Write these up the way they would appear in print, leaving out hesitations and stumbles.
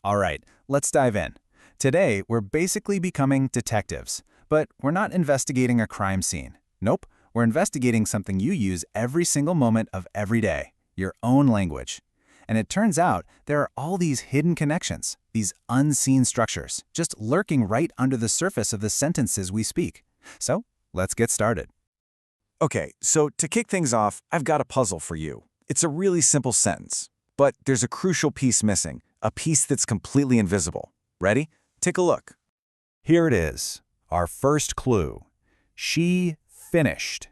All right, let's dive in. Today, we're basically becoming detectives, but we're not investigating a crime scene. Nope, we're investigating something you use every single moment of every day, your own language. And it turns out there are all these hidden connections, these unseen structures, just lurking right under the surface of the sentences we speak. So, let's get started. Okay, so to kick things off, I've got a puzzle for you. It's a really simple sentence, but there's a crucial piece missing, a piece that's completely invisible. Ready? Take a look. Here it is, our first clue. She finished.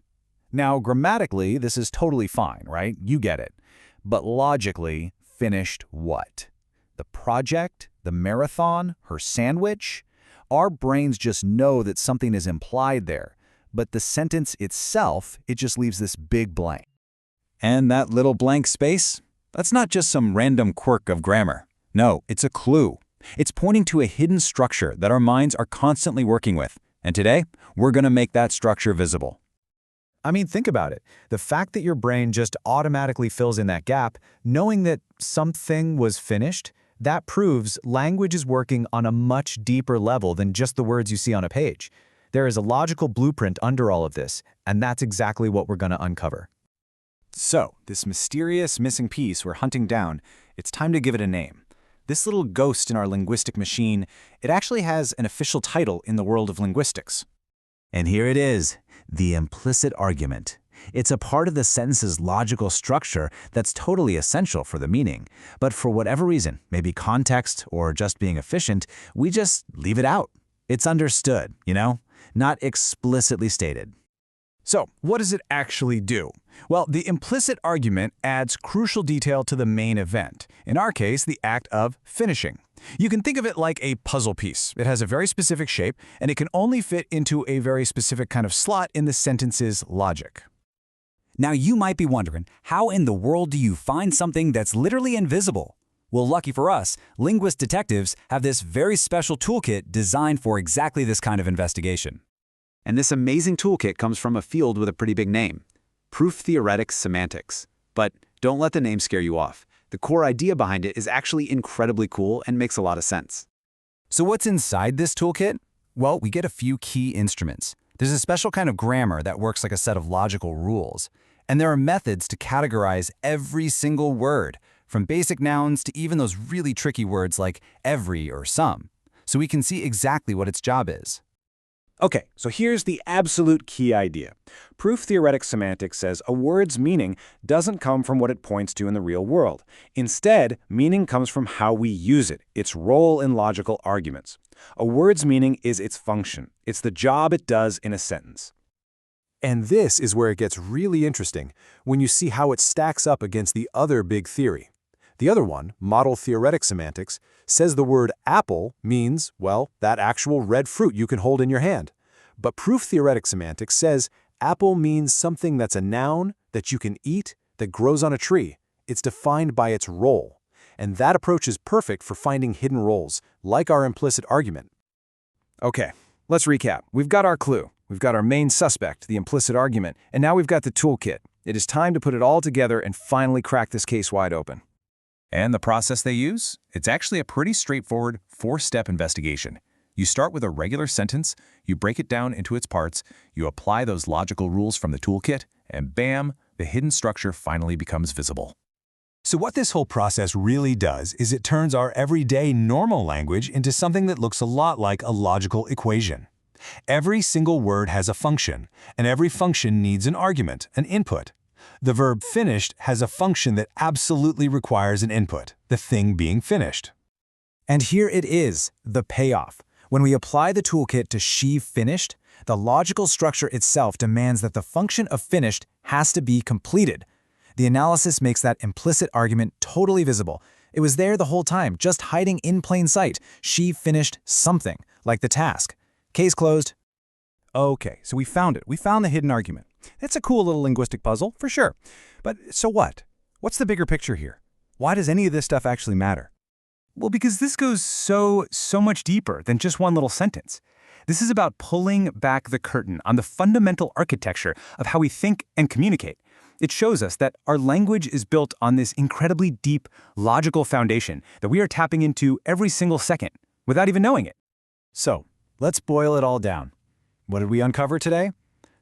Now, grammatically, this is totally fine, right? You get it. But logically, finished what? The project? The marathon? Her sandwich? Our brains just know that something is implied there, but the sentence itself, it just leaves this big blank. And that little blank space? That's not just some random quirk of grammar. No, it's a clue. It's pointing to a hidden structure that our minds are constantly working with. And today, we're going to make that structure visible. I mean, think about it. The fact that your brain just automatically fills in that gap, knowing that something was finished, that proves language is working on a much deeper level than just the words you see on a page. There is a logical blueprint under all of this, and that's exactly what we're going to uncover. So, this mysterious missing piece we're hunting down, it's time to give it a name. This little ghost in our linguistic machine, it actually has an official title in the world of linguistics. And here it is, the implicit argument. It's a part of the sentence's logical structure that's totally essential for the meaning. But for whatever reason, maybe context or just being efficient, we just leave it out. It's understood, not explicitly stated. So, what does it actually do? Well, the implicit argument adds crucial detail to the main event, in our case, the act of finishing. You can think of it like a puzzle piece. It has a very specific shape, and it can only fit into a very specific kind of slot in the sentence's logic. Now you might be wondering, how in the world do you find something that's literally invisible? Well, lucky for us, linguist detectives have this very special toolkit designed for exactly this kind of investigation. And this amazing toolkit comes from a field with a pretty big name, proof-theoretic semantics. But don't let the name scare you off. The core idea behind it is actually incredibly cool and makes a lot of sense. So what's inside this toolkit? Well, we get a few key instruments. There's a special kind of grammar that works like a set of logical rules. And there are methods to categorize every single word, from basic nouns to even those really tricky words like every or some, so we can see exactly what its job is. Okay, so here's the absolute key idea. Proof-theoretic semantics says a word's meaning doesn't come from what it points to in the real world. Instead, meaning comes from how we use it, its role in logical arguments. A word's meaning is its function. It's the job it does in a sentence. And this is where it gets really interesting, when you see how it stacks up against the other big theory. The other one, model theoretic semantics, says the word apple means, well, that actual red fruit you can hold in your hand. But proof-theoretic semantics says apple means something that's a noun, that you can eat, that grows on a tree. It's defined by its role. And that approach is perfect for finding hidden roles, like our implicit argument. Okay, let's recap. We've got our clue. We've got our main suspect, the implicit argument, and now we've got the toolkit. It is time to put it all together and finally crack this case wide open. And the process they use? It's actually a pretty straightforward 4-step investigation. You start with a regular sentence, you break it down into its parts, you apply those logical rules from the toolkit, and bam, the hidden structure finally becomes visible. So what this whole process really does is it turns our everyday normal language into something that looks a lot like a logical equation. Every single word has a function, and every function needs an argument, an input. The verb finished has a function that absolutely requires an input, the thing being finished. And here it is, the payoff. When we apply the toolkit to she finished, the logical structure itself demands that the function of finished has to be completed. The analysis makes that implicit argument totally visible. It was there the whole time, just hiding in plain sight. She finished something, like the task. Case closed. Okay, so we found it. We found the hidden argument. That's a cool little linguistic puzzle, for sure. But so what? What's the bigger picture here? Why does any of this stuff actually matter? Well, because this goes so much deeper than just one little sentence. This is about pulling back the curtain on the fundamental architecture of how we think and communicate. It shows us that our language is built on this incredibly deep, logical foundation that we are tapping into every single second without even knowing it. So, let's boil it all down. What did we uncover today?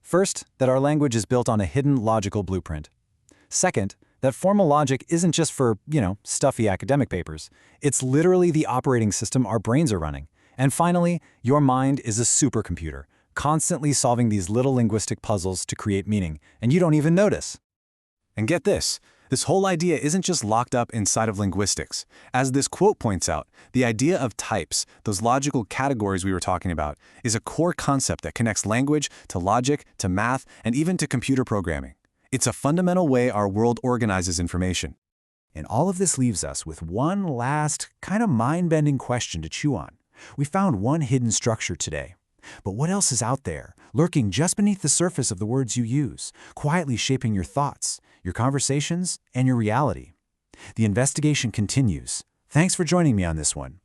First, that our language is built on a hidden logical blueprint. Second, that formal logic isn't just for, stuffy academic papers. It's literally the operating system our brains are running. And finally, your mind is a supercomputer, constantly solving these little linguistic puzzles to create meaning, and you don't even notice. And get this whole idea isn't just locked up inside of linguistics. As this quote points out, the idea of types, those logical categories we were talking about, is a core concept that connects language to logic, to math, and even to computer programming. It's a fundamental way our world organizes information. And all of this leaves us with one last, kind of mind-bending question to chew on. We found one hidden structure today. But what else is out there, lurking just beneath the surface of the words you use, quietly shaping your thoughts, your conversations, and your reality? The investigation continues. Thanks for joining me on this one.